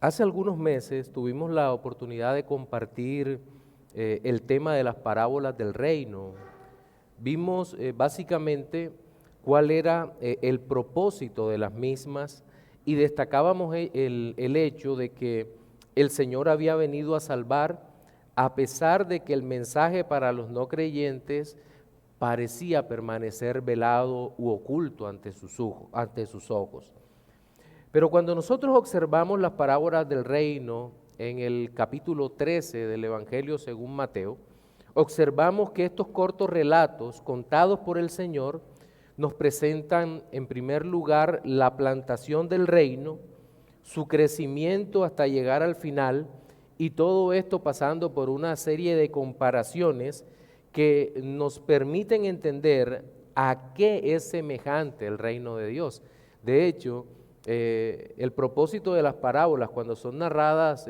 Hace algunos meses tuvimos la oportunidad de compartir el tema de las parábolas del reino. Vimos básicamente cuál era el propósito de las mismas y destacábamos el hecho de que el Señor había venido a salvar a pesar de que el mensaje para los no creyentes parecía permanecer velado u oculto ante sus ojos. Pero cuando nosotros observamos las parábolas del reino en el capítulo 13 del Evangelio según Mateo, observamos que estos cortos relatos contados por el Señor nos presentan en primer lugar la plantación del reino, su crecimiento hasta llegar al final, y todo esto pasando por una serie de comparaciones que nos permiten entender a qué es semejante el reino de Dios. De hecho, el propósito de las parábolas, cuando son narradas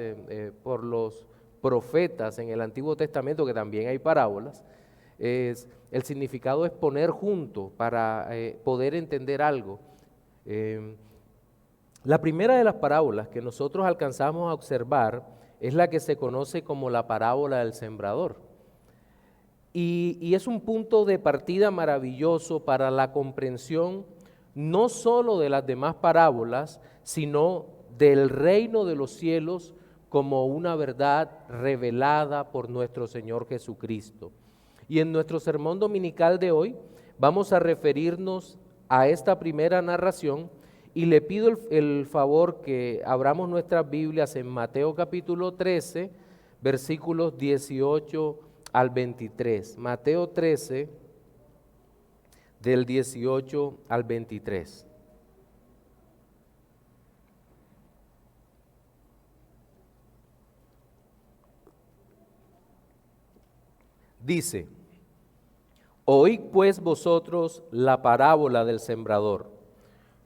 por los profetas en el Antiguo Testamento, que también hay parábolas, el significado es poner junto para poder entender algo. La primera de las parábolas que nosotros alcanzamos a observar es la que se conoce como la parábola del sembrador. Y es un punto de partida maravilloso para la comprensión no solo de las demás parábolas, sino del reino de los cielos como una verdad revelada por nuestro Señor Jesucristo. Y en nuestro sermón dominical de hoy vamos a referirnos a esta primera narración y le pido el favor que abramos nuestras Biblias en Mateo capítulo 13, versículos 18 al 23. Mateo 13, del 18 al 23. Dice: Oíd pues vosotros la parábola del sembrador.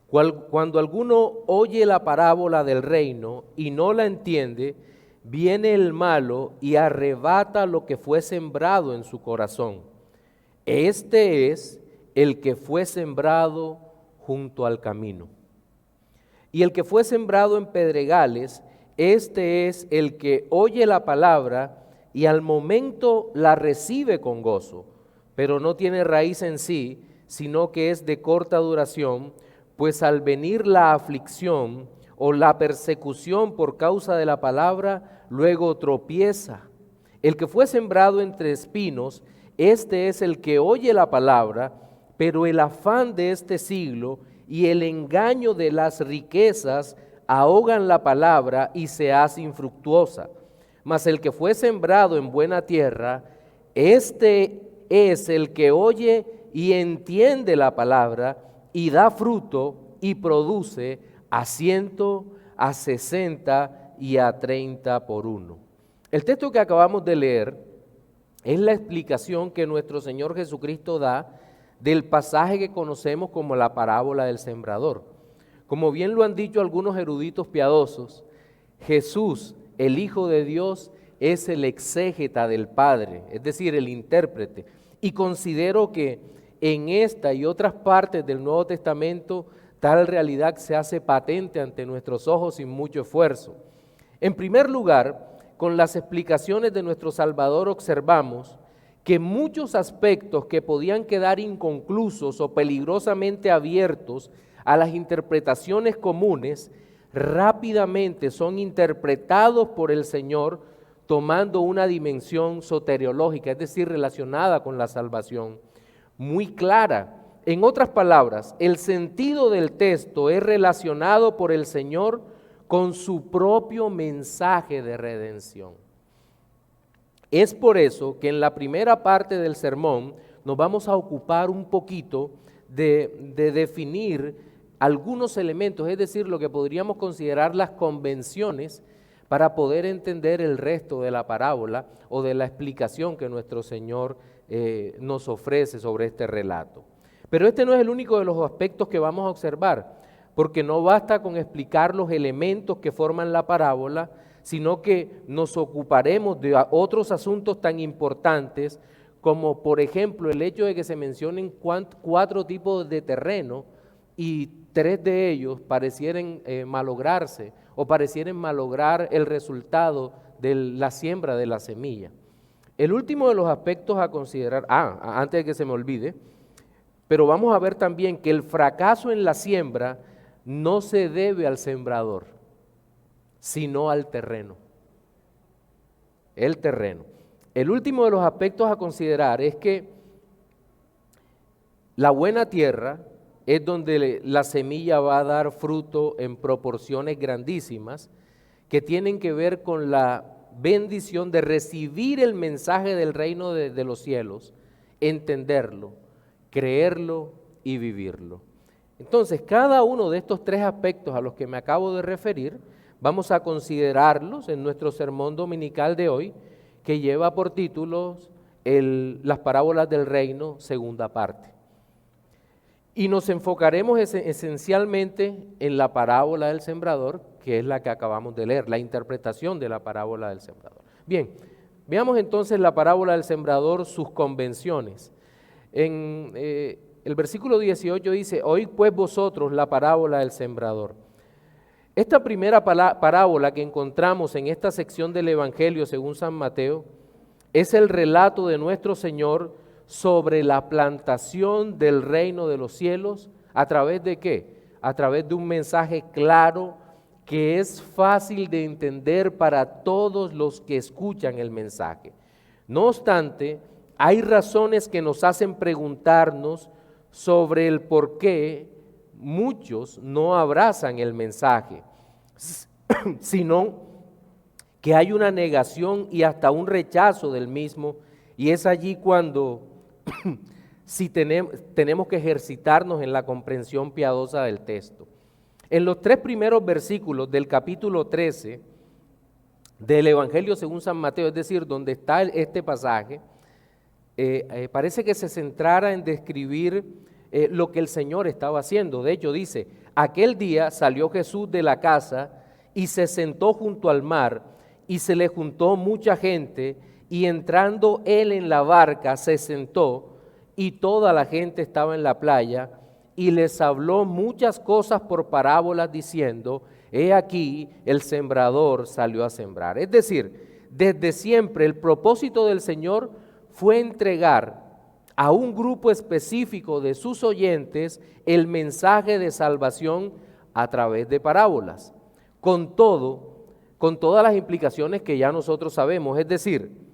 Cuando alguno oye la parábola del reino y no la entiende, viene el malo y arrebata lo que fue sembrado en su corazón. Este es el que fue sembrado junto al camino. Y el que fue sembrado en pedregales, este es el que oye la palabra y al momento la recibe con gozo, pero no tiene raíz en sí, sino que es de corta duración, pues al venir la aflicción o la persecución por causa de la palabra, luego tropieza. El que fue sembrado entre espinos, este es el que oye la palabra, pero el afán de este siglo y el engaño de las riquezas ahogan la palabra y se hace infructuosa. Mas el que fue sembrado en buena tierra, este es el que oye y entiende la palabra y da fruto y produce a 100, a 60 y a 30 por uno. El texto que acabamos de leer es la explicación que nuestro Señor Jesucristo da del pasaje que conocemos como la parábola del sembrador. Como bien lo han dicho algunos eruditos piadosos, Jesús, el Hijo de Dios, es el exégeta del Padre, es decir, el intérprete. Y considero que en esta y otras partes del Nuevo Testamento tal realidad se hace patente ante nuestros ojos sin mucho esfuerzo. En primer lugar, con las explicaciones de nuestro Salvador observamos que muchos aspectos que podían quedar inconclusos o peligrosamente abiertos a las interpretaciones comunes, rápidamente son interpretados por el Señor tomando una dimensión soteriológica, es decir, relacionada con la salvación, muy clara. En otras palabras, el sentido del texto es relacionado por el Señor con su propio mensaje de redención. Es por eso que en la primera parte del sermón nos vamos a ocupar un poquito de definir algunos elementos, es decir, lo que podríamos considerar las convenciones para poder entender el resto de la parábola o de la explicación que nuestro Señor nos ofrece sobre este relato. Pero este no es el único de los aspectos que vamos a observar, porque no basta con explicar los elementos que forman la parábola, sino que nos ocuparemos de otros asuntos tan importantes como, por ejemplo, el hecho de que se mencionen 4 tipos de terreno y 3 de ellos parecieran malograrse o parecieran malograr el resultado de la siembra de la semilla. El último de los aspectos a considerar, antes de que se me olvide, pero vamos a ver también que el fracaso en la siembra no se debe al sembrador, sino al terreno. El terreno. El último de los aspectos a considerar es que la buena tierra es donde la semilla va a dar fruto en proporciones grandísimas que tienen que ver con la bendición de recibir el mensaje del reino de los cielos, entenderlo, creerlo y vivirlo. Entonces, cada uno de estos 3 aspectos a los que me acabo de referir, vamos a considerarlos en nuestro sermón dominical de hoy, que lleva por títulos las parábolas del reino, segunda parte. Y nos enfocaremos esencialmente en la parábola del sembrador, que es la que acabamos de leer, la interpretación de la parábola del sembrador. Bien, veamos entonces la parábola del sembrador, sus convenciones. En el versículo 18 dice, oíd pues vosotros la parábola del sembrador. Esta primera parábola que encontramos en esta sección del Evangelio según San Mateo es el relato de nuestro Señor sobre la plantación del reino de los cielos. ¿A través de qué? A través de un mensaje claro que es fácil de entender para todos los que escuchan el mensaje. No obstante, hay razones que nos hacen preguntarnos sobre el por qué muchos no abrazan el mensaje, sino que hay una negación y hasta un rechazo del mismo, y es allí cuando tenemos que ejercitarnos en la comprensión piadosa del texto. En los 3 primeros versículos del capítulo 13 del Evangelio según San Mateo, es decir, donde está este pasaje, parece que se centrara en describir lo que el Señor estaba haciendo. De hecho dice, aquel día salió Jesús de la casa y se sentó junto al mar y se le juntó mucha gente y entrando él en la barca se sentó y toda la gente estaba en la playa y les habló muchas cosas por parábolas diciendo, he aquí el sembrador salió a sembrar. Es decir, desde siempre el propósito del Señor fue entregar a un grupo específico de sus oyentes el mensaje de salvación a través de parábolas, con todas las implicaciones que ya nosotros sabemos. Es decir,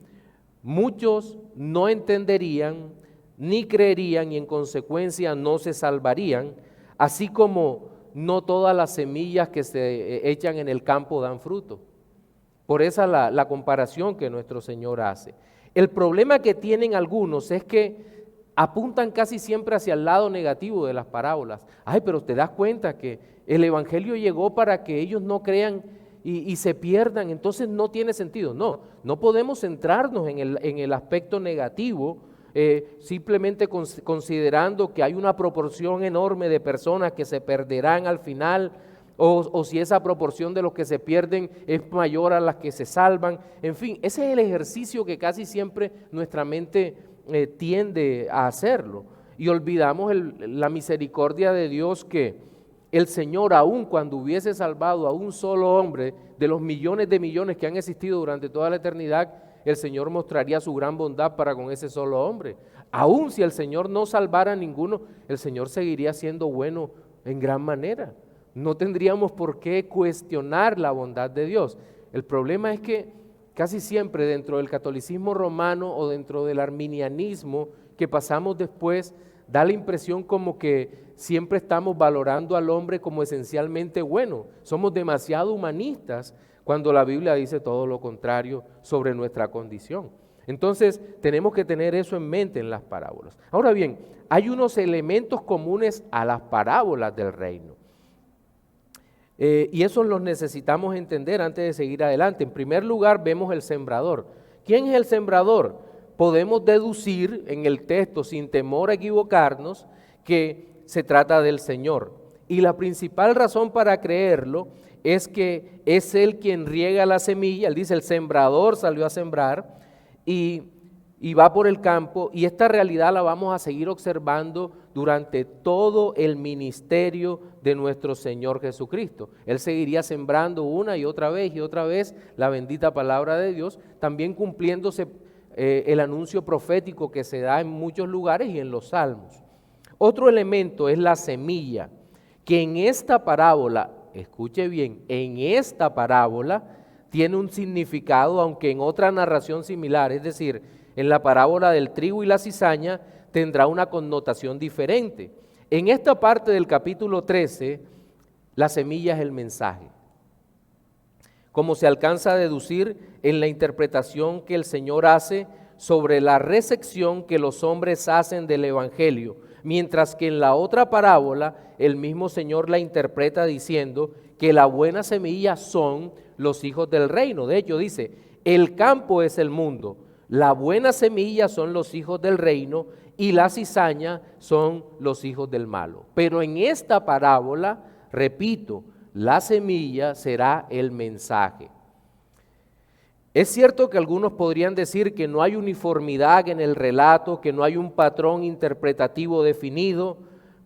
muchos no entenderían ni creerían y en consecuencia no se salvarían, así como no todas las semillas que se echan en el campo dan fruto. Por esa la comparación que nuestro Señor hace. El problema que tienen algunos es que apuntan casi siempre hacia el lado negativo de las parábolas. Ay, pero te das cuenta que el Evangelio llegó para que ellos no crean y se pierdan, entonces no tiene sentido. No podemos centrarnos en el aspecto negativo, simplemente considerando que hay una proporción enorme de personas que se perderán al final, o si esa proporción de los que se pierden es mayor a las que se salvan. En fin, ese es el ejercicio que casi siempre nuestra mente tiende a hacerlo, y olvidamos la misericordia de Dios, que el Señor, aun cuando hubiese salvado a un solo hombre de los millones de millones que han existido durante toda la eternidad, el Señor mostraría su gran bondad para con ese solo hombre. Aun si el Señor no salvara a ninguno, el Señor seguiría siendo bueno en gran manera. No tendríamos por qué cuestionar la bondad de Dios. El problema es que casi siempre dentro del catolicismo romano o dentro del arminianismo que pasamos después, da la impresión como que siempre estamos valorando al hombre como esencialmente bueno. Somos demasiado humanistas cuando la Biblia dice todo lo contrario sobre nuestra condición. Entonces tenemos que tener eso en mente en las parábolas. Ahora bien, hay unos elementos comunes a las parábolas del reino. Y esos los necesitamos entender antes de seguir adelante. En primer lugar, vemos el sembrador. ¿Quién es el sembrador? Podemos deducir en el texto, sin temor a equivocarnos, que se trata del Señor. Y la principal razón para creerlo es que es Él quien riega la semilla. Él dice, el sembrador salió a sembrar, y y va por el campo, y esta realidad la vamos a seguir observando durante todo el ministerio de nuestro Señor Jesucristo. Él seguiría sembrando una y otra vez la bendita palabra de Dios, también cumpliéndose el anuncio profético que se da en muchos lugares y en los salmos. Otro elemento es la semilla, que en esta parábola, escuche bien, en esta parábola tiene un significado, aunque en otra narración similar, es decir, en la parábola del trigo y la cizaña tendrá una connotación diferente. En esta parte del capítulo 13, la semilla es el mensaje. Como se alcanza a deducir en la interpretación que el Señor hace sobre la recepción que los hombres hacen del Evangelio, mientras que en la otra parábola el mismo Señor la interpreta diciendo que la buena semilla son los hijos del reino. De hecho dice, el campo es el mundo, la buena semilla son los hijos del reino y la cizaña son los hijos del malo. Pero en esta parábola, repito, la semilla será el mensaje. Es cierto que algunos podrían decir que no hay uniformidad en el relato, que no hay un patrón interpretativo definido,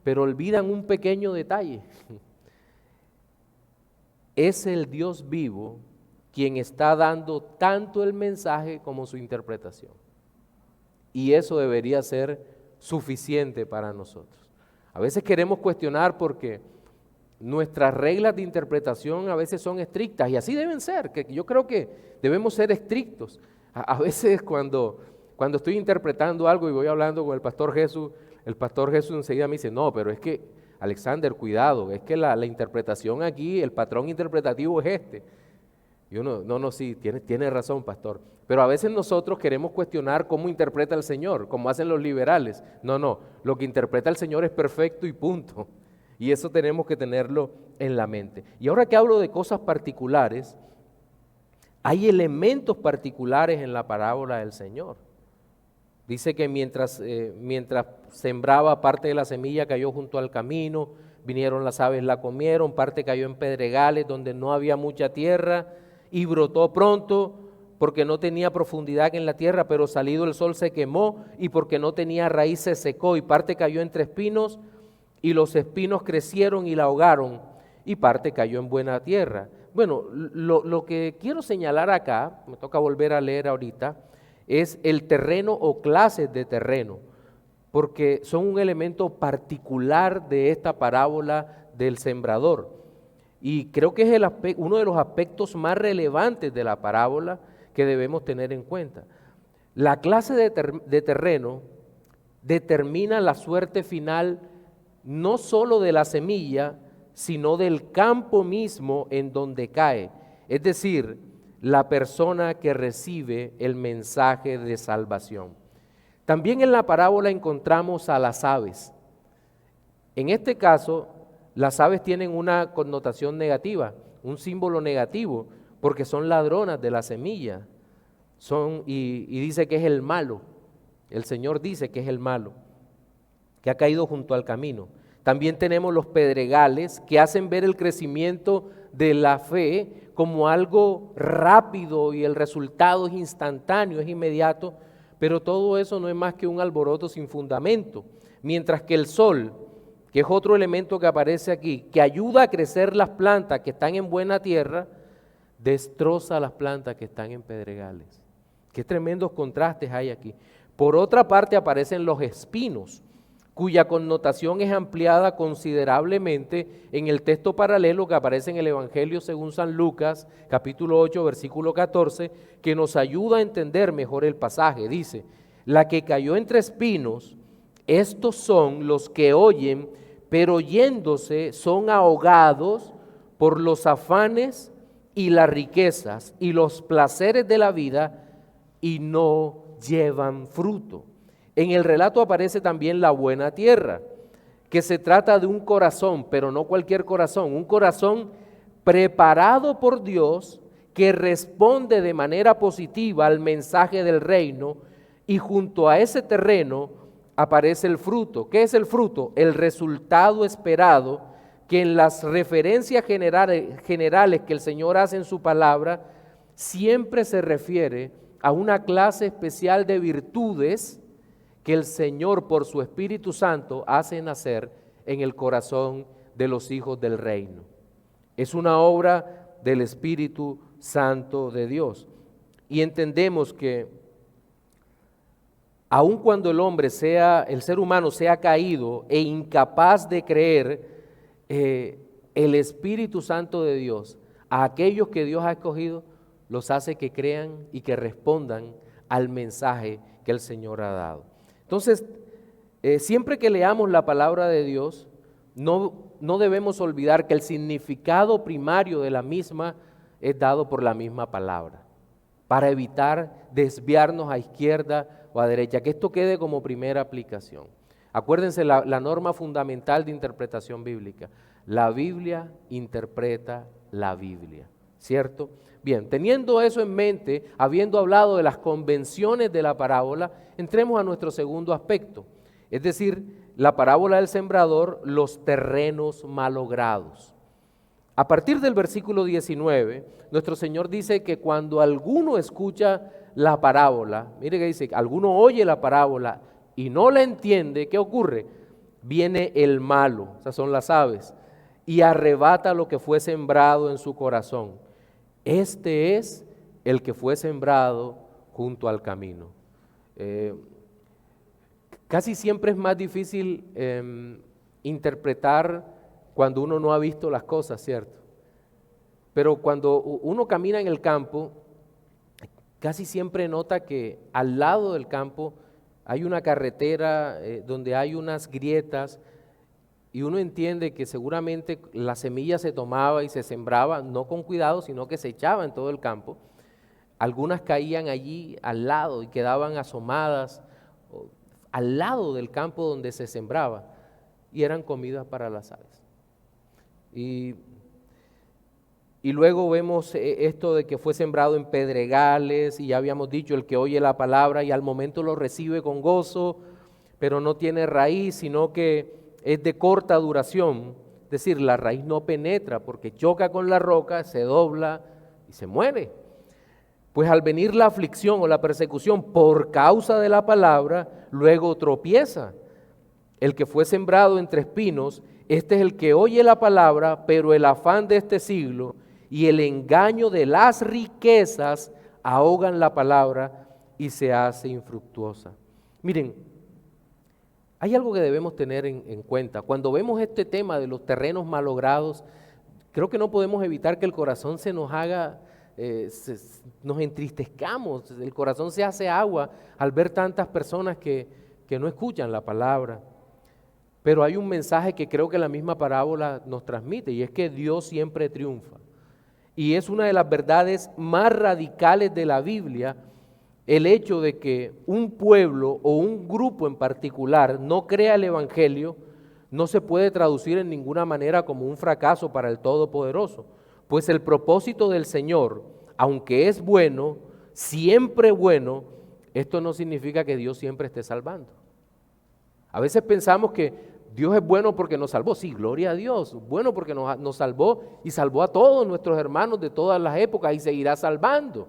pero olvidan un pequeño detalle. Es el Dios vivo quien está dando tanto el mensaje como su interpretación. Y eso debería ser suficiente para nosotros. A veces queremos cuestionar porque nuestras reglas de interpretación a veces son estrictas y así deben ser, que yo creo que debemos ser estrictos. A veces cuando estoy interpretando algo y voy hablando con el pastor Jesús enseguida me dice, no, pero es que, Alexander, cuidado, es que la interpretación aquí, el patrón interpretativo es este. Y uno, no, sí, tiene razón, pastor. Pero a veces nosotros queremos cuestionar cómo interpreta el Señor, como hacen los liberales. No, lo que interpreta el Señor es perfecto y punto. Y eso tenemos que tenerlo en la mente. Y ahora que hablo de cosas particulares, hay elementos particulares en la parábola del Señor. Dice que mientras sembraba, parte de la semilla cayó junto al camino, vinieron las aves, la comieron, parte cayó en pedregales donde no había mucha tierra y brotó pronto porque no tenía profundidad en la tierra, pero salido el sol se quemó y porque no tenía raíz se secó y parte cayó entre espinos y los espinos crecieron y la ahogaron y parte cayó en buena tierra. Bueno, lo que quiero señalar acá, me toca volver a leer ahorita, es el terreno o clases de terreno, porque son un elemento particular de esta parábola del sembrador. Y creo que es uno de los aspectos más relevantes de la parábola que debemos tener en cuenta. La clase de terreno determina la suerte final no solo de la semilla, sino del campo mismo en donde cae. Es decir, la persona que recibe el mensaje de salvación. También en la parábola encontramos a las aves. En este caso, las aves tienen una connotación negativa, un símbolo negativo, porque son ladronas de la semilla. Y dice que es el malo. El Señor dice que es el malo, que ha caído junto al camino. También tenemos los pedregales que hacen ver el crecimiento de la fe como algo rápido y el resultado es instantáneo, es inmediato, pero todo eso no es más que un alboroto sin fundamento. Mientras que el sol, que es otro elemento que aparece aquí, que ayuda a crecer las plantas que están en buena tierra, destroza las plantas que están en pedregales. Qué tremendos contrastes hay aquí. Por otra parte aparecen los espinos, cuya connotación es ampliada considerablemente en el texto paralelo que aparece en el Evangelio según San Lucas, capítulo 8, versículo 14, que nos ayuda a entender mejor el pasaje. Dice, la que cayó entre espinos, estos son los que oyen, pero yéndose son ahogados por los afanes y las riquezas y los placeres de la vida y no llevan fruto. En el relato aparece también la buena tierra, que se trata de un corazón, pero no cualquier corazón, un corazón preparado por Dios que responde de manera positiva al mensaje del reino y junto a ese terreno aparece el fruto. ¿Qué es el fruto? El resultado esperado que en las referencias generales que el Señor hace en su palabra siempre se refiere a una clase especial de virtudes que el Señor por su Espíritu Santo hace nacer en el corazón de los hijos del reino. Es una obra del Espíritu Santo de Dios. Y entendemos que aun cuando el ser humano sea caído e incapaz de creer, el Espíritu Santo de Dios, a aquellos que Dios ha escogido, los hace que crean y que respondan al mensaje que el Señor ha dado. Entonces, siempre que leamos la palabra de Dios, no debemos olvidar que el significado primario de la misma es dado por la misma palabra, para evitar desviarnos a izquierda o a derecha, que esto quede como primera aplicación. Acuérdense la norma fundamental de interpretación bíblica: la Biblia interpreta la Biblia, ¿cierto? Bien, teniendo eso en mente, habiendo hablado de las convenciones de la parábola, entremos a nuestro segundo aspecto, es decir, la parábola del sembrador, los terrenos malogrados. A partir del versículo 19, nuestro Señor dice que cuando alguno escucha la parábola, mire que dice, alguno oye la parábola y no la entiende, ¿qué ocurre? Viene el malo, esas son las aves, y arrebata lo que fue sembrado en su corazón. Este es el que fue sembrado junto al camino. Casi siempre es más difícil interpretar cuando uno no ha visto las cosas, ¿cierto? Pero cuando uno camina en el campo, casi siempre nota que al lado del campo hay una carretera donde hay unas grietas, y uno entiende que seguramente la semilla se tomaba y se sembraba, no con cuidado, sino que se echaba en todo el campo. Algunas caían allí al lado y quedaban asomadas al lado del campo donde se sembraba, y eran comidas para las aves. Y luego vemos esto de que fue sembrado en pedregales, y ya habíamos dicho, el que oye la palabra y al momento lo recibe con gozo, pero no tiene raíz, sino que es de corta duración, es decir, la raíz no penetra porque choca con la roca, se dobla y se muere. Pues al venir la aflicción o la persecución por causa de la palabra, luego tropieza. El que fue sembrado entre espinos, este es el que oye la palabra, pero el afán de este siglo y el engaño de las riquezas ahogan la palabra y se hace infructuosa. Miren, hay algo que debemos tener en cuenta. Cuando vemos este tema de los terrenos malogrados, creo que no podemos evitar que el corazón se nos haga, nos entristezcamos, el corazón se hace agua al ver tantas personas que no escuchan la palabra. Pero hay un mensaje que creo que la misma parábola nos transmite, y es que Dios siempre triunfa. Y es una de las verdades más radicales de la Biblia, el hecho de que un pueblo o un grupo en particular no crea el Evangelio, no se puede traducir en ninguna manera como un fracaso para el Todopoderoso, pues el propósito del Señor, aunque es bueno, siempre bueno, esto no significa que Dios siempre esté salvando. A veces pensamos que Dios es bueno porque nos salvó. Sí, gloria a Dios, bueno porque nos salvó y salvó a todos nuestros hermanos de todas las épocas y seguirá salvando.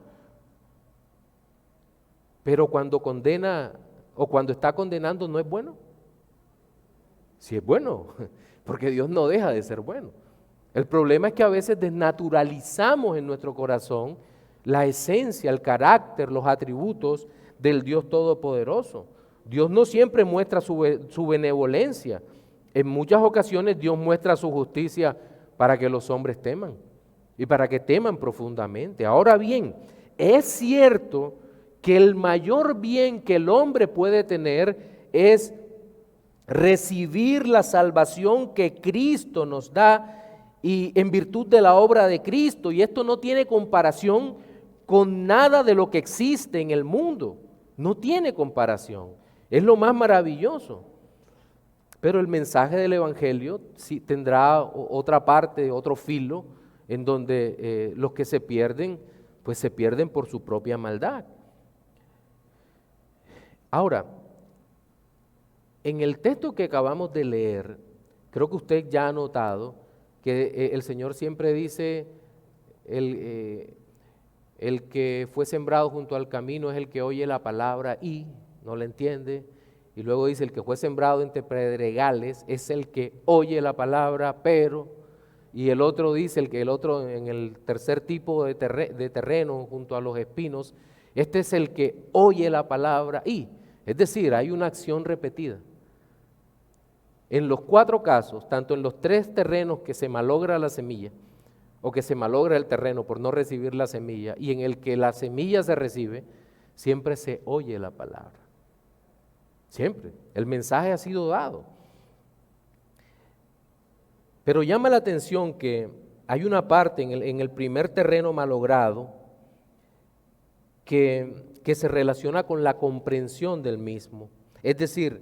Pero cuando condena o cuando está condenando, ¿no es bueno? Sí es bueno, porque Dios no deja de ser bueno. El problema es que a veces desnaturalizamos en nuestro corazón la esencia, el carácter, los atributos del Dios Todopoderoso. Dios no siempre muestra su benevolencia. En muchas ocasiones Dios muestra su justicia para que los hombres teman y para que teman profundamente. Ahora bien, es cierto que el mayor bien que el hombre puede tener es recibir la salvación que Cristo nos da y en virtud de la obra de Cristo, y esto no tiene comparación con nada de lo que existe en el mundo, no tiene comparación, es lo más maravilloso. Pero el mensaje del Evangelio sí tendrá otra parte, otro filo, en donde los que se pierden, pues se pierden por su propia maldad. Ahora, en el texto que acabamos de leer, creo que usted ya ha notado que el Señor siempre dice, El que fue sembrado junto al camino es el que oye la palabra y no la entiende. Y luego dice, el que fue sembrado entre pedregales es el que oye la palabra, pero... Y el otro dice, el otro en el tercer tipo de terreno junto a los espinos, este es el que oye la palabra y... Es decir, hay una acción repetida. En los 4 casos, tanto en los 3 terrenos que se malogra la semilla, o que se malogra el terreno por no recibir la semilla, y en el que la semilla se recibe, siempre se oye la palabra. Siempre. El mensaje ha sido dado. Pero llama la atención que hay una parte en el primer terreno malogrado que se relaciona con la comprensión del mismo. Es decir,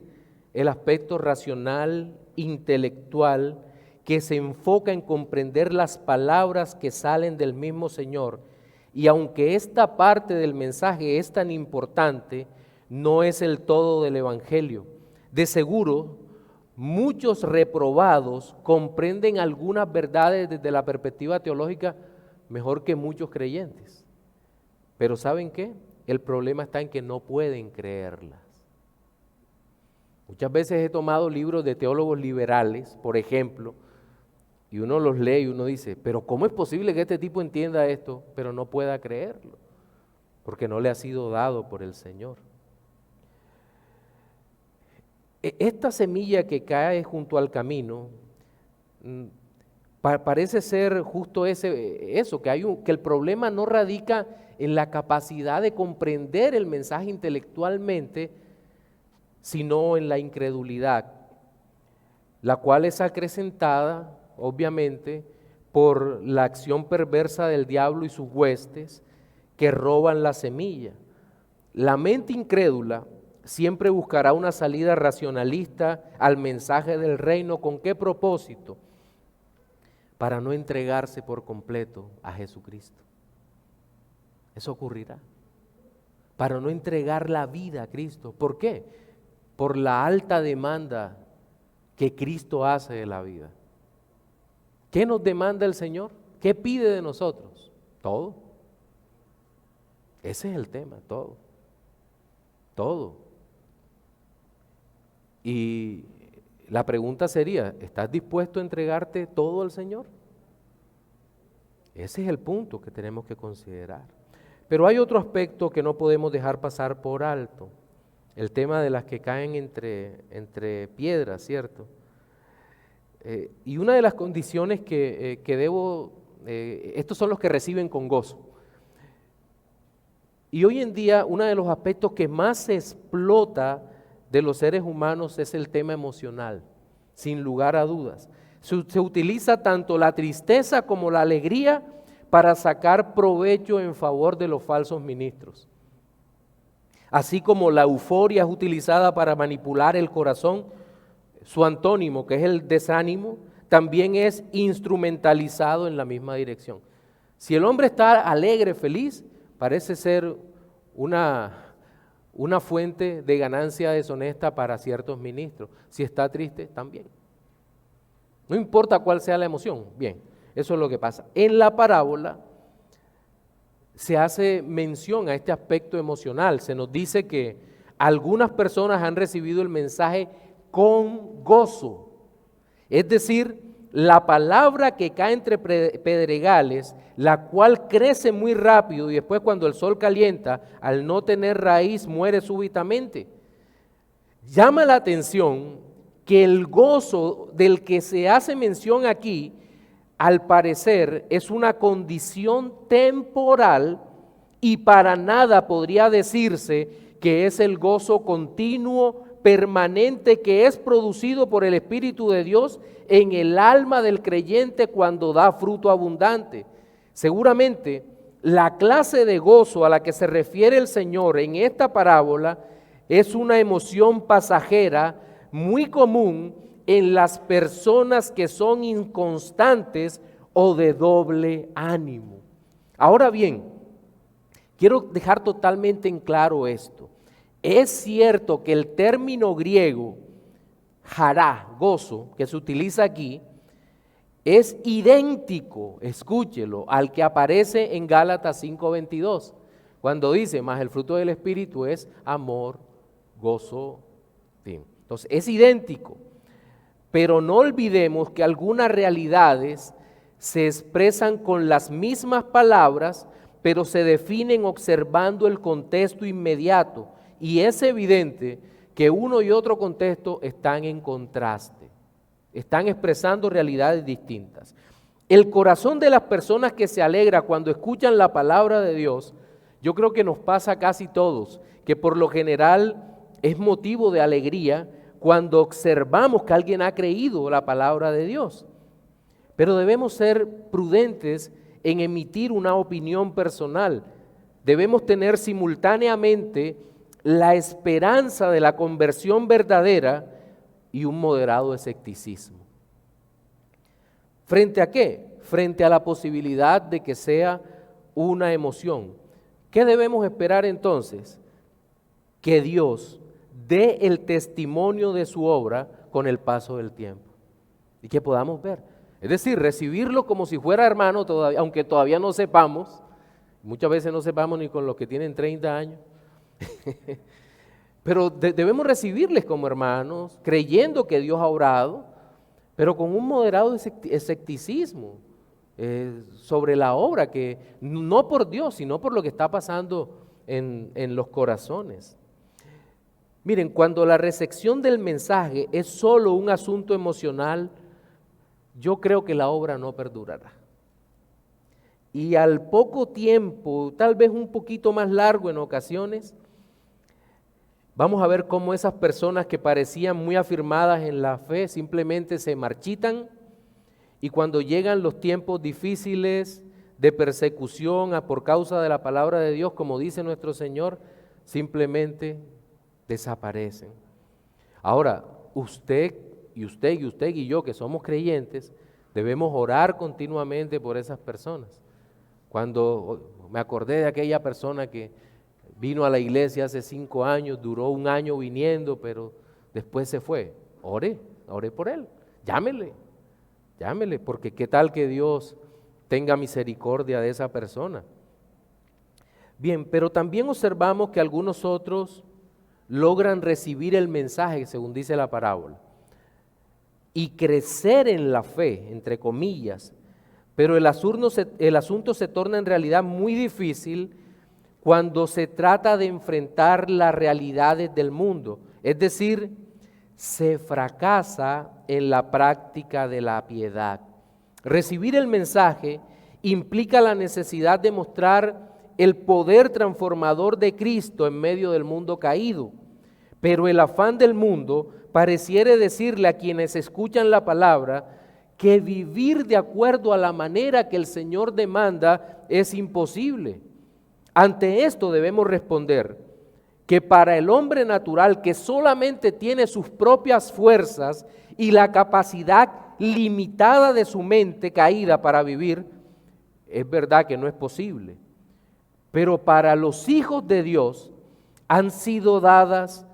el aspecto racional, intelectual, que se enfoca en comprender las palabras que salen del mismo Señor. Y aunque esta parte del mensaje es tan importante, no es el todo del Evangelio. De seguro, muchos reprobados comprenden algunas verdades desde la perspectiva teológica mejor que muchos creyentes. Pero ¿saben qué? El problema está en que no pueden creerlas. Muchas veces he tomado libros de teólogos liberales, por ejemplo, y uno los lee y uno dice, pero ¿cómo es posible que este tipo entienda esto, pero no pueda creerlo? Porque no le ha sido dado por el Señor. Esta semilla que cae junto al camino, parece ser justo eso, que el problema no radica en la capacidad de comprender el mensaje intelectualmente, sino en la incredulidad, la cual es acrecentada, obviamente, por la acción perversa del diablo y sus huestes que roban la semilla. La mente incrédula siempre buscará una salida racionalista al mensaje del reino. ¿Con qué propósito? Para no entregarse por completo a Jesucristo. Eso ocurrirá. Para no entregar la vida a Cristo. ¿Por qué? Por la alta demanda que Cristo hace de la vida. ¿Qué nos demanda el Señor? ¿Qué pide de nosotros? Todo. Ese es el tema, todo. Todo. Y la pregunta sería, ¿estás dispuesto a entregarte todo al Señor? Ese es el punto que tenemos que considerar. Pero hay otro aspecto que no podemos dejar pasar por alto. El tema de las que caen entre piedras, ¿cierto? Y una de las condiciones que estos son los que reciben con gozo. Y hoy en día uno de los aspectos que más se explota de los seres humanos es el tema emocional, sin lugar a dudas. Se utiliza tanto la tristeza como la alegría para sacar provecho en favor de los falsos ministros. Así como la euforia es utilizada para manipular el corazón, su antónimo, que es el desánimo, también es instrumentalizado en la misma dirección. Si el hombre está alegre, feliz, parece ser una fuente de ganancia deshonesta para ciertos ministros. Si está triste, también. No importa cuál sea la emoción. Bien, eso es lo que pasa. En la parábola se hace mención a este aspecto emocional. Se nos dice que algunas personas han recibido el mensaje con gozo. Es decir, la palabra que cae entre pedregales, la cual crece muy rápido y después cuando el sol calienta, al no tener raíz, muere súbitamente. Llama la atención que el gozo del que se hace mención aquí, al parecer, es una condición temporal y para nada podría decirse que es el gozo continuo, permanente, que es producido por el Espíritu de Dios en el alma del creyente cuando da fruto abundante. Seguramente la clase de gozo a la que se refiere el Señor en esta parábola es una emoción pasajera muy común en las personas que son inconstantes o de doble ánimo. Ahora bien, quiero dejar totalmente en claro esto. Es cierto que el término griego, jará, gozo, que se utiliza aquí, es idéntico, escúchelo, al que aparece en Gálatas 5:22, cuando dice, mas el fruto del Espíritu es amor, gozo, fin. Entonces, es idéntico, pero no olvidemos que algunas realidades se expresan con las mismas palabras, pero se definen observando el contexto inmediato, y es evidente que uno y otro contexto están en contraste, están expresando realidades distintas. El corazón de las personas que se alegra cuando escuchan la palabra de Dios, yo creo que nos pasa a casi todos, que por lo general es motivo de alegría cuando observamos que alguien ha creído la palabra de Dios. Pero debemos ser prudentes en emitir una opinión personal. Debemos tener simultáneamente la esperanza de la conversión verdadera y un moderado escepticismo. ¿Frente a qué? Frente a la posibilidad de que sea una emoción. ¿Qué debemos esperar entonces? Que Dios dé el testimonio de su obra con el paso del tiempo y que podamos ver. Es decir, recibirlo como si fuera hermano, todavía, aunque todavía no sepamos, muchas veces no sepamos ni con los que tienen 30 años, pero debemos recibirles como hermanos, creyendo que Dios ha obrado, pero con un moderado escepticismo sobre la obra, que no por Dios, sino por lo que está pasando en los corazones. Miren, cuando la recepción del mensaje es solo un asunto emocional, yo creo que la obra no perdurará. Y al poco tiempo, tal vez un poquito más largo en ocasiones, vamos a ver cómo esas personas que parecían muy afirmadas en la fe simplemente se marchitan, y cuando llegan los tiempos difíciles de persecución por causa de la palabra de Dios, como dice nuestro Señor, simplemente desaparecen. Ahora, usted y yo que somos creyentes, debemos orar continuamente por esas personas. Cuando me acordé de aquella persona que vino a la iglesia hace 5 años, duró 1 año viniendo, pero después se fue. Ore por él, llámele, porque qué tal que Dios tenga misericordia de esa persona. Bien, pero también observamos que algunos otros logran recibir el mensaje, según dice la parábola, y crecer en la fe, entre comillas, pero el asunto se torna en realidad muy difícil cuando se trata de enfrentar las realidades del mundo, es decir, se fracasa en la práctica de la piedad. Recibir el mensaje implica la necesidad de mostrar el poder transformador de Cristo en medio del mundo caído, pero el afán del mundo pareciera decirle a quienes escuchan la palabra que vivir de acuerdo a la manera que el Señor demanda es imposible. Ante esto debemos responder que para el hombre natural que solamente tiene sus propias fuerzas y la capacidad limitada de su mente caída para vivir, es verdad que no es posible. Pero para los hijos de Dios han sido dadas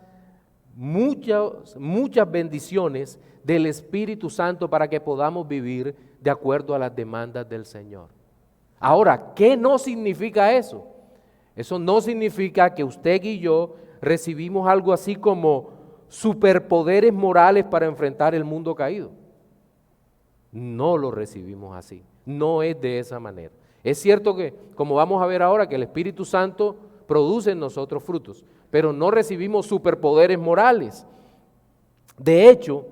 muchas bendiciones del Espíritu Santo para que podamos vivir de acuerdo a las demandas del Señor. Ahora, ¿qué no significa eso? Eso no significa que usted y yo recibimos algo así como superpoderes morales para enfrentar el mundo caído. No lo recibimos así, no es de esa manera. Es cierto que, como vamos a ver ahora, que el Espíritu Santo produce en nosotros frutos, pero no recibimos superpoderes morales. De hecho,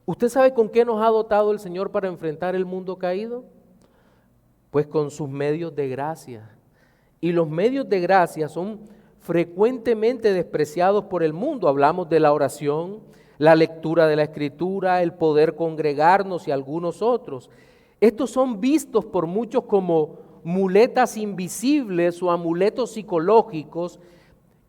¿usted sabe con qué nos ha dotado el Señor para enfrentar el mundo caído? Pues con sus medios de gracia. Y los medios de gracia son frecuentemente despreciados por el mundo. Hablamos de la oración, la lectura de la Escritura, el poder congregarnos y algunos otros. Estos son vistos por muchos como muletas invisibles o amuletos psicológicos,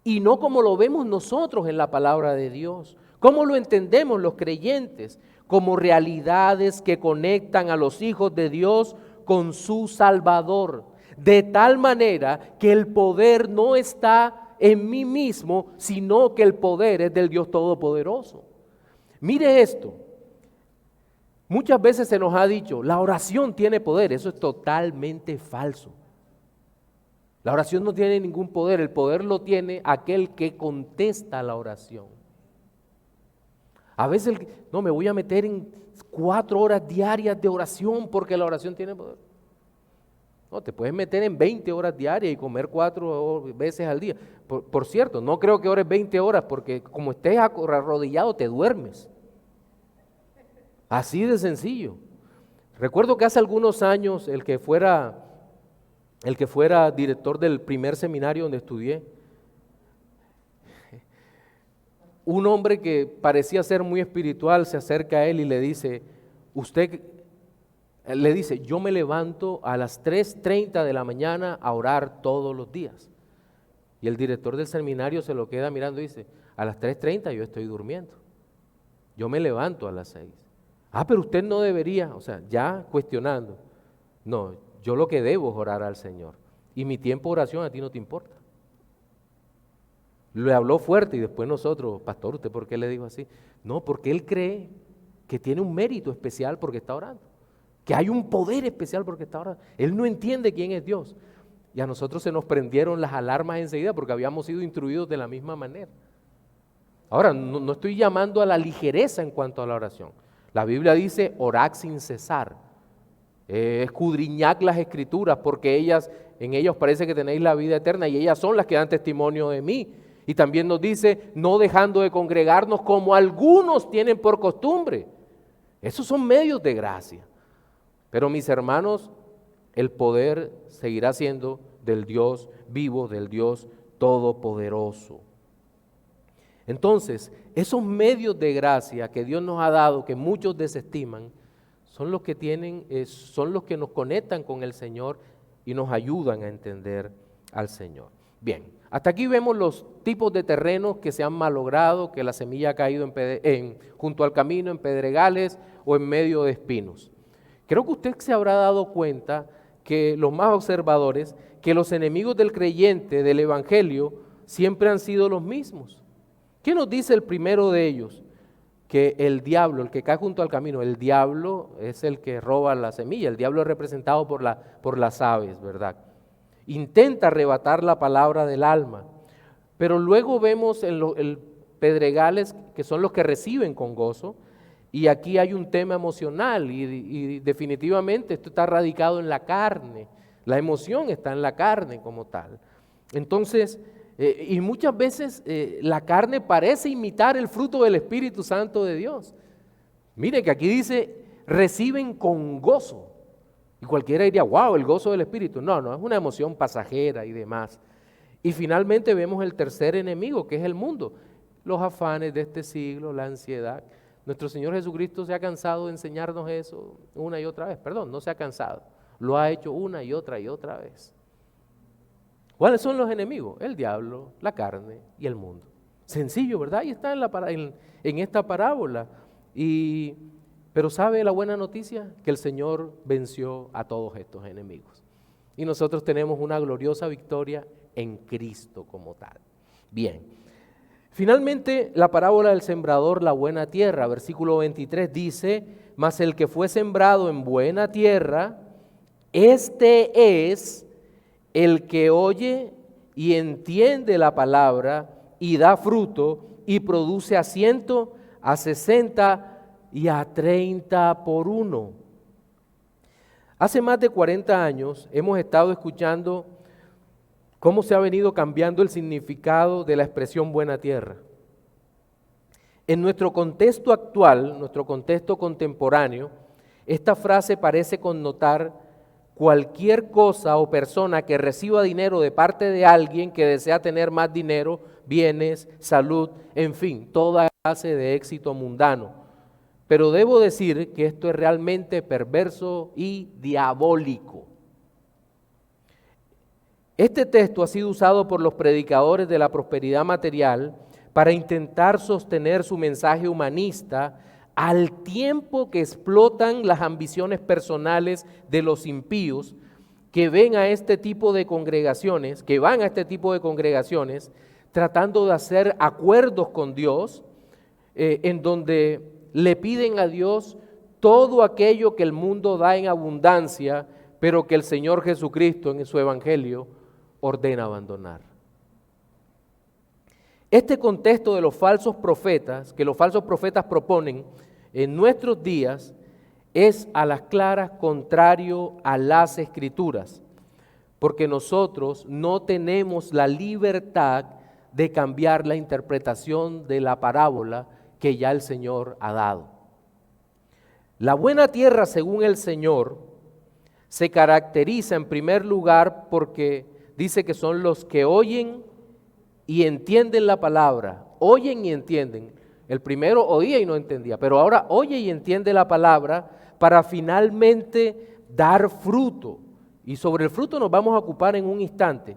y no como lo vemos nosotros en la palabra de Dios. ¿Cómo lo entendemos los creyentes? Como realidades que conectan a los hijos de Dios con su Salvador, de tal manera que el poder no está en mí mismo, sino que el poder es del Dios Todopoderoso. Mire esto, Muchas veces se nos ha dicho, la oración tiene poder. Eso es totalmente falso. La oración no tiene ningún poder. El poder lo tiene aquel que contesta la oración. A veces, no, me voy a meter en 4 horas diarias de oración porque la oración tiene poder. No, te puedes meter en 20 horas diarias y comer 4 veces al día. Por cierto, no creo que ores 20 horas porque como estés arrodillado te duermes. Así de sencillo. Recuerdo que hace algunos años el que fuera director del primer seminario donde estudié, un hombre que parecía ser muy espiritual se acerca a él y le dice, yo me levanto a las 3:30 de la mañana a orar todos los días. Y el director del seminario se lo queda mirando y dice, a las 3:30 yo estoy durmiendo. Yo me levanto a las 6. Pero usted no debería, o sea, ya cuestionando. No, yo lo que debo es orar al Señor. Y mi tiempo de oración a ti no te importa. Le habló fuerte y después nosotros, pastor, ¿usted por qué le dijo así? No, porque él cree que tiene un mérito especial porque está orando. Que hay un poder especial porque está orando. Él no entiende quién es Dios. Y a nosotros se nos prendieron las alarmas enseguida porque habíamos sido instruidos de la misma manera. Ahora, no estoy llamando a la ligereza en cuanto a la oración. La Biblia dice, orad sin cesar. Escudriñad las escrituras porque en ellas parece que tenéis la vida eterna y ellas son las que dan testimonio de mí. Y también nos dice, no dejando de congregarnos como algunos tienen por costumbre. Esos son medios de gracia. Pero mis hermanos, el poder seguirá siendo del Dios vivo, del Dios todopoderoso. Entonces, esos medios de gracia que Dios nos ha dado, que muchos desestiman, son los que nos conectan con el Señor y nos ayudan a entender al Señor. Bien, hasta aquí vemos los tipos de terrenos que se han malogrado, que la semilla ha caído junto al camino, en pedregales o en medio de espinos. Creo que usted se habrá dado cuenta que los más observadores, que los enemigos del creyente, del evangelio, siempre han sido los mismos. ¿Qué nos dice el primero de ellos? Que el diablo, el que cae junto al camino, el diablo es el que roba la semilla, el diablo es representado por las aves, ¿verdad? Intenta arrebatar la palabra del alma, pero luego vemos en los pedregales que son los que reciben con gozo, y aquí hay un tema emocional y definitivamente esto está radicado en la carne, la emoción está en la carne como tal. Entonces, y muchas veces la carne parece imitar el fruto del Espíritu Santo de Dios. Mire que aquí dice, reciben con gozo. Y cualquiera diría, wow, el gozo del Espíritu. No, es una emoción pasajera y demás. Y finalmente vemos el tercer enemigo, que es el mundo. Los afanes de este siglo, la ansiedad. Nuestro Señor Jesucristo se ha cansado de enseñarnos eso una y otra vez. Perdón, no se ha cansado. Lo ha hecho una y otra vez. ¿Cuáles son los enemigos? El diablo, la carne y el mundo. Sencillo, ¿verdad? Ahí está en esta parábola. Pero ¿sabe la buena noticia? Que el Señor venció a todos estos enemigos. Y nosotros tenemos una gloriosa victoria en Cristo como tal. Bien. Finalmente, la parábola del sembrador, la buena tierra, versículo 23 dice, mas el que fue sembrado en buena tierra, este es el que oye y entiende la palabra y da fruto y produce a 100, a 60 y a 30 por uno. Hace más de 40 años hemos estado escuchando cómo se ha venido cambiando el significado de la expresión buena tierra. En nuestro contexto actual, nuestro contexto contemporáneo, esta frase parece connotar cualquier cosa o persona que reciba dinero de parte de alguien que desea tener más dinero, bienes, salud, en fin, toda clase de éxito mundano. Pero debo decir que esto es realmente perverso y diabólico. Este texto ha sido usado por los predicadores de la prosperidad material para intentar sostener su mensaje humanista al tiempo que explotan las ambiciones personales de los impíos que van a este tipo de congregaciones, tratando de hacer acuerdos con Dios, en donde le piden a Dios todo aquello que el mundo da en abundancia, pero que el Señor Jesucristo en su Evangelio ordena abandonar. Este contexto de los falsos profetas, que los falsos profetas proponen en nuestros días, es a las claras contrario a las Escrituras, porque nosotros no tenemos la libertad de cambiar la interpretación de la parábola que ya el Señor ha dado. La buena tierra, según el Señor, se caracteriza en primer lugar porque dice que son los que oyen y entienden la palabra, oyen y entienden. El primero oía y no entendía, pero ahora oye y entiende la palabra para finalmente dar fruto. Y sobre el fruto nos vamos a ocupar en un instante.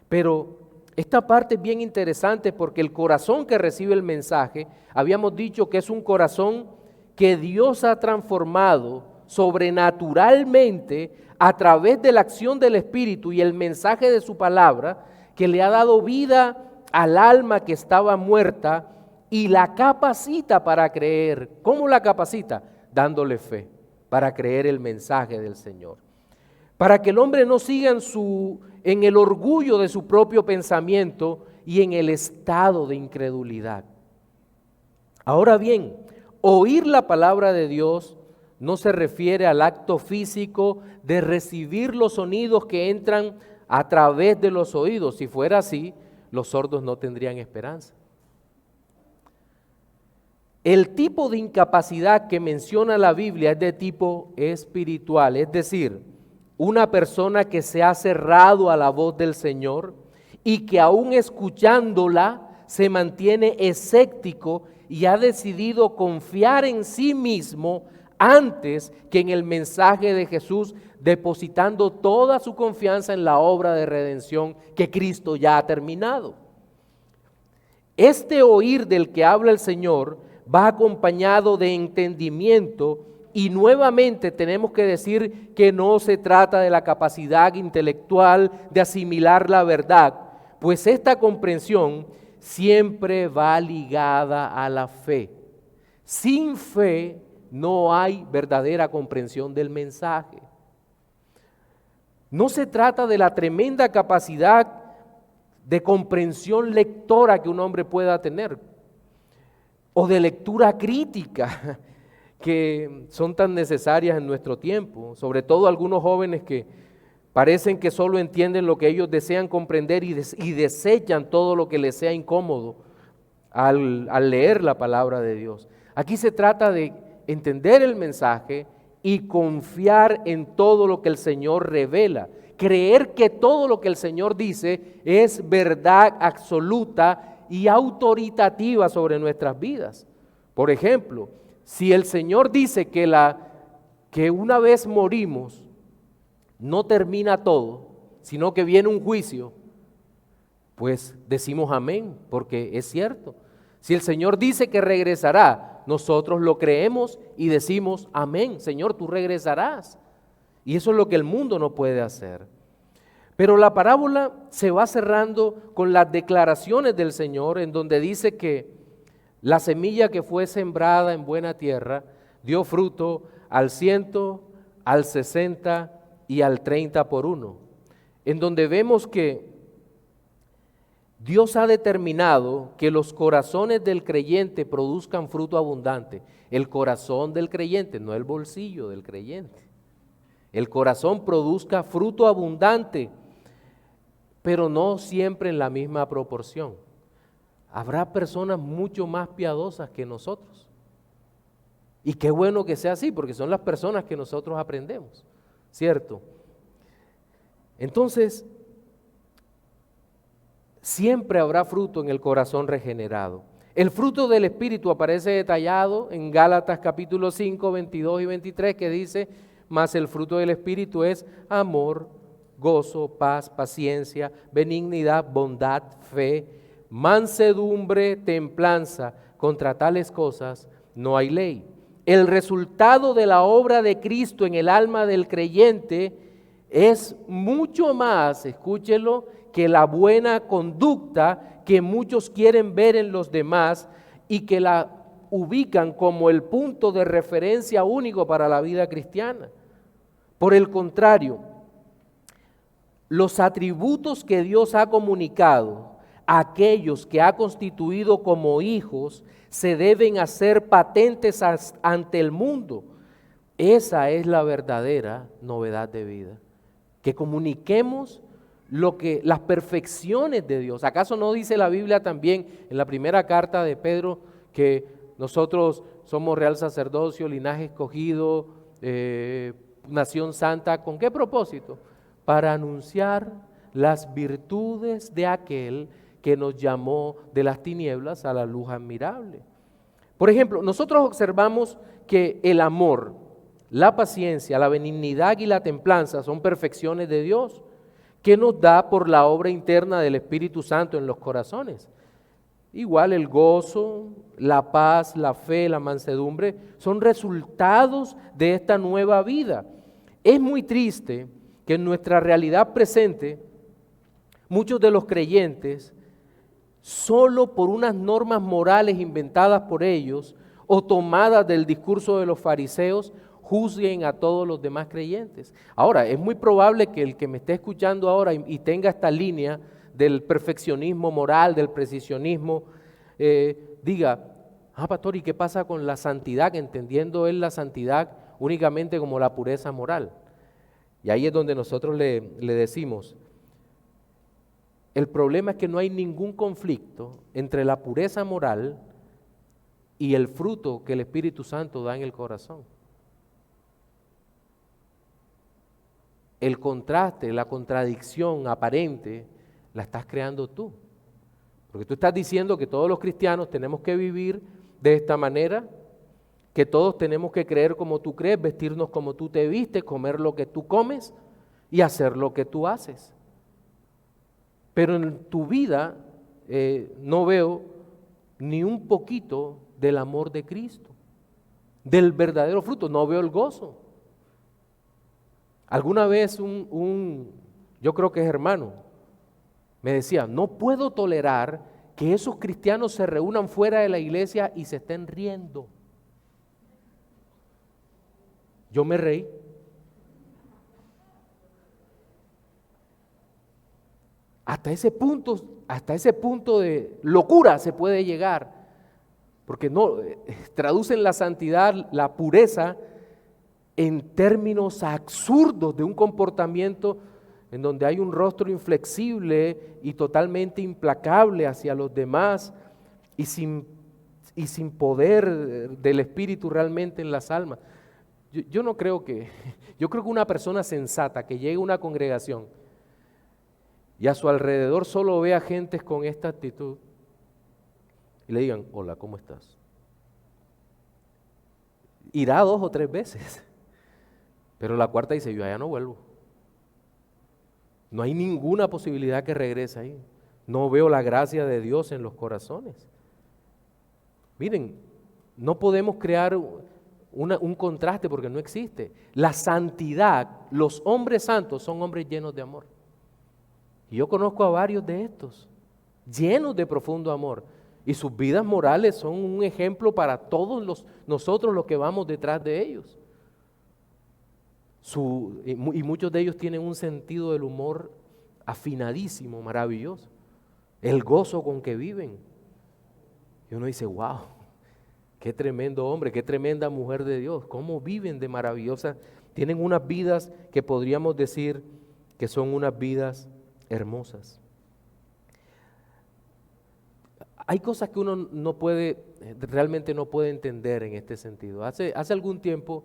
Pero esta parte es bien interesante porque el corazón que recibe el mensaje, habíamos dicho que es un corazón que Dios ha transformado sobrenaturalmente a través de la acción del Espíritu y el mensaje de su palabra, que le ha dado vida al alma que estaba muerta y la capacita para creer. ¿Cómo la capacita? Dándole fe para creer el mensaje del Señor. Para que el hombre no siga en el orgullo de su propio pensamiento y en el estado de incredulidad. Ahora bien, oír la palabra de Dios no se refiere al acto físico de recibir los sonidos que entran a través de los oídos. Si fuera así, los sordos no tendrían esperanza. El tipo de incapacidad que menciona la Biblia es de tipo espiritual, es decir, una persona que se ha cerrado a la voz del Señor y que aún escuchándola se mantiene escéptico y ha decidido confiar en sí mismo antes que en el mensaje de Jesús, depositando toda su confianza en la obra de redención que Cristo ya ha terminado. Este oír del que habla el Señor va acompañado de entendimiento y nuevamente tenemos que decir que no se trata de la capacidad intelectual de asimilar la verdad, pues esta comprensión siempre va ligada a la fe. Sin fe no hay verdadera comprensión del mensaje. No se trata de la tremenda capacidad de comprensión lectora que un hombre pueda tener, o de lectura crítica, que son tan necesarias en nuestro tiempo, sobre todo algunos jóvenes que parecen que solo entienden lo que ellos desean comprender y desechan todo lo que les sea incómodo al leer la palabra de Dios. Aquí se trata de entender el mensaje y confiar en todo lo que el Señor revela, creer que todo lo que el Señor dice es verdad absoluta y autoritativa sobre nuestras vidas. Por ejemplo, si el Señor dice que una vez morimos, no termina todo, sino que viene un juicio, pues decimos amén, porque es cierto. Si el Señor dice que regresará, nosotros lo creemos y decimos amén, Señor, tú regresarás. Y eso es lo que el mundo no puede hacer. Pero la parábola se va cerrando con las declaraciones del Señor, en donde dice que la semilla que fue sembrada en buena tierra dio fruto al 100, al 60 y al 30 por uno, en donde vemos que Dios ha determinado que los corazones del creyente produzcan fruto abundante. El corazón del creyente, no el bolsillo del creyente. El corazón produzca fruto abundante, pero no siempre en la misma proporción. Habrá personas mucho más piadosas que nosotros. Y qué bueno que sea así, porque son las personas que nosotros aprendemos, ¿cierto? Entonces, siempre habrá fruto en el corazón regenerado. El fruto del Espíritu aparece detallado en Gálatas capítulo 5, 22 y 23, que dice: mas el fruto del Espíritu es amor, gozo, paz, paciencia, benignidad, bondad, fe, mansedumbre, templanza. Contra tales cosas no hay ley. El resultado de la obra de Cristo en el alma del creyente es mucho más, escúchelo, que la buena conducta que muchos quieren ver en los demás y que la ubican como el punto de referencia único para la vida cristiana. Por el contrario, los atributos que Dios ha comunicado a aquellos que ha constituido como hijos se deben hacer patentes ante el mundo. Esa es la verdadera novedad de vida, que comuniquemos las perfecciones de Dios. ¿Acaso no dice la Biblia también en la primera carta de Pedro que nosotros somos real sacerdocio, linaje escogido, nación santa? ¿Con qué propósito? Para anunciar las virtudes de aquel que nos llamó de las tinieblas a la luz admirable. Por ejemplo, nosotros observamos que el amor, la paciencia, la benignidad y la templanza son perfecciones de Dios que nos da por la obra interna del Espíritu Santo en los corazones. Igual el gozo, la paz, la fe, la mansedumbre son resultados de esta nueva vida. Es muy triste que en nuestra realidad presente muchos de los creyentes, solo por unas normas morales inventadas por ellos o tomadas del discurso de los fariseos, juzguen a todos los demás creyentes. Ahora, es muy probable que el que me esté escuchando ahora y tenga esta línea del perfeccionismo moral, del precisionismo, diga, pastor, ¿y qué pasa con la santidad? Entendiendo él la santidad únicamente como la pureza moral. Y ahí es donde nosotros le decimos, el problema es que no hay ningún conflicto entre la pureza moral y el fruto que el Espíritu Santo da en el corazón. El contraste, la contradicción aparente, la estás creando tú. Porque tú estás diciendo que todos los cristianos tenemos que vivir de esta manera, que todos tenemos que creer como tú crees, vestirnos como tú te vistes, comer lo que tú comes y hacer lo que tú haces. Pero en tu vida no veo ni un poquito del amor de Cristo, del verdadero fruto, no veo el gozo. Alguna vez yo creo que es hermano, me decía, no puedo tolerar que esos cristianos se reúnan fuera de la iglesia y se estén riendo. Yo me reí. Hasta ese punto de locura se puede llegar, porque no traducen la santidad, la pureza, en términos absurdos de un comportamiento en donde hay un rostro inflexible y totalmente implacable hacia los demás y sin poder del Espíritu realmente en las almas. Yo creo que una persona sensata que llegue a una congregación y a su alrededor solo vea gentes con esta actitud y le digan, hola, ¿cómo estás? Irá 2 o 3 veces, pero la cuarta dice, yo allá no vuelvo. No hay ninguna posibilidad que regrese ahí. No veo la gracia de Dios en los corazones. Miren, no podemos crear un contraste porque no existe. La santidad, los hombres santos son hombres llenos de amor. Y yo conozco a varios de estos, llenos de profundo amor. Y sus vidas morales son un ejemplo para todos nosotros los que vamos detrás de ellos. Y muchos de ellos tienen un sentido del humor afinadísimo, maravilloso. El gozo con que viven. Y uno dice, wow, qué tremendo hombre, qué tremenda mujer de Dios. Cómo viven de maravillosa. Tienen unas vidas que podríamos decir que son unas vidas hermosas. Hay cosas que uno realmente no puede entender en este sentido. Hace algún tiempo,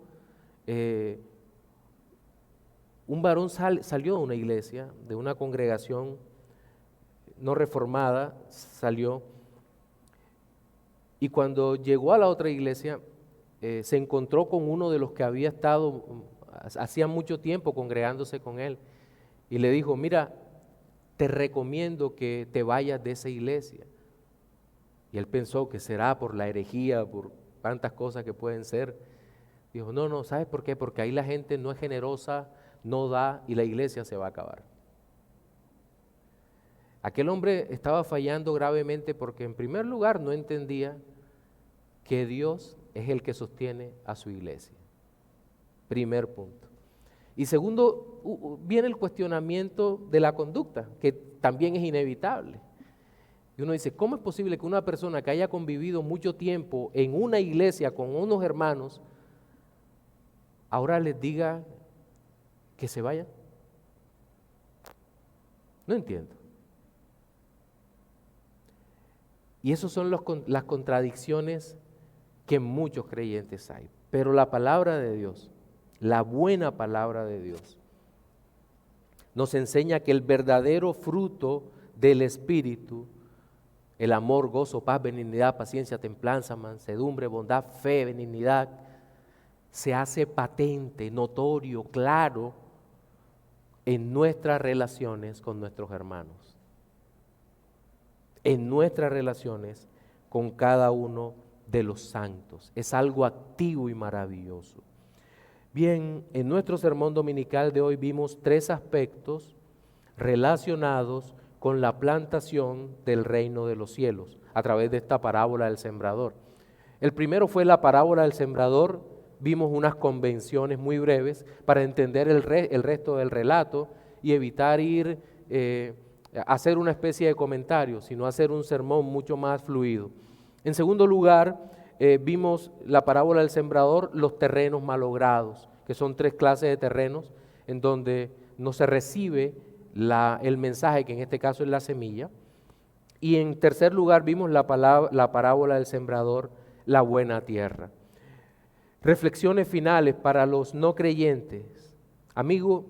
un varón salió de una iglesia, de una congregación no reformada, salió, y cuando llegó a la otra iglesia, se encontró con uno de los que había estado hacía mucho tiempo congregándose con él, y le dijo, mira, te recomiendo que te vayas de esa iglesia. Y él pensó que será por la herejía, por tantas cosas que pueden ser. Dijo, no, ¿sabes por qué? Porque ahí la gente no es generosa, no da y la iglesia se va a acabar. Aquel hombre estaba fallando gravemente porque en primer lugar no entendía que Dios es el que sostiene a su iglesia. Primer punto. Y segundo, viene el cuestionamiento de la conducta, que también es inevitable. Y uno dice, ¿cómo es posible que una persona que haya convivido mucho tiempo en una iglesia con unos hermanos, ahora les diga que se vayan? No entiendo. Y esas son las contradicciones que muchos creyentes hay. Pero la palabra de Dios, la buena palabra de Dios, nos enseña que el verdadero fruto del Espíritu, el amor, gozo, paz, benignidad, paciencia, templanza, mansedumbre, bondad, fe, benignidad, se hace patente, notorio, claro en nuestras relaciones con nuestros hermanos, en nuestras relaciones con cada uno de los santos. Es algo activo y maravilloso. Bien, en nuestro sermón dominical de hoy vimos 3 aspectos relacionados con la plantación del reino de los cielos a través de esta parábola del sembrador. El primero fue la parábola del sembrador. Vimos unas convenciones muy breves para entender el resto del relato y evitar ir a hacer una especie de comentario, sino hacer un sermón mucho más fluido. En segundo lugar, vimos la parábola del sembrador, los terrenos malogrados, que son 3 clases de terrenos en donde no se recibe el mensaje, que en este caso es la semilla. Y en tercer lugar vimos la parábola del sembrador, la buena tierra. Reflexiones finales para los no creyentes. Amigo,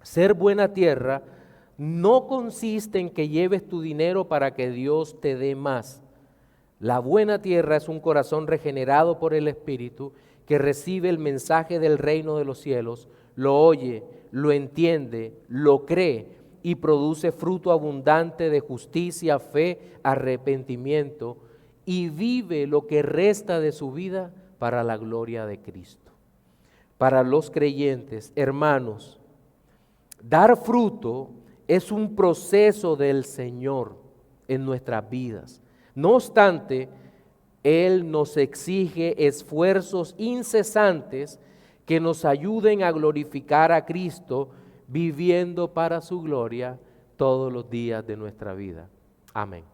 ser buena tierra no consiste en que lleves tu dinero para que Dios te dé más. La buena tierra es un corazón regenerado por el Espíritu que recibe el mensaje del reino de los cielos, lo oye, lo entiende, lo cree y produce fruto abundante de justicia, fe, arrepentimiento y vive lo que resta de su vida para la gloria de Cristo. Para los creyentes, hermanos, dar fruto es un proceso del Señor en nuestras vidas. No obstante, Él nos exige esfuerzos incesantes que nos ayuden a glorificar a Cristo, viviendo para su gloria todos los días de nuestra vida. Amén.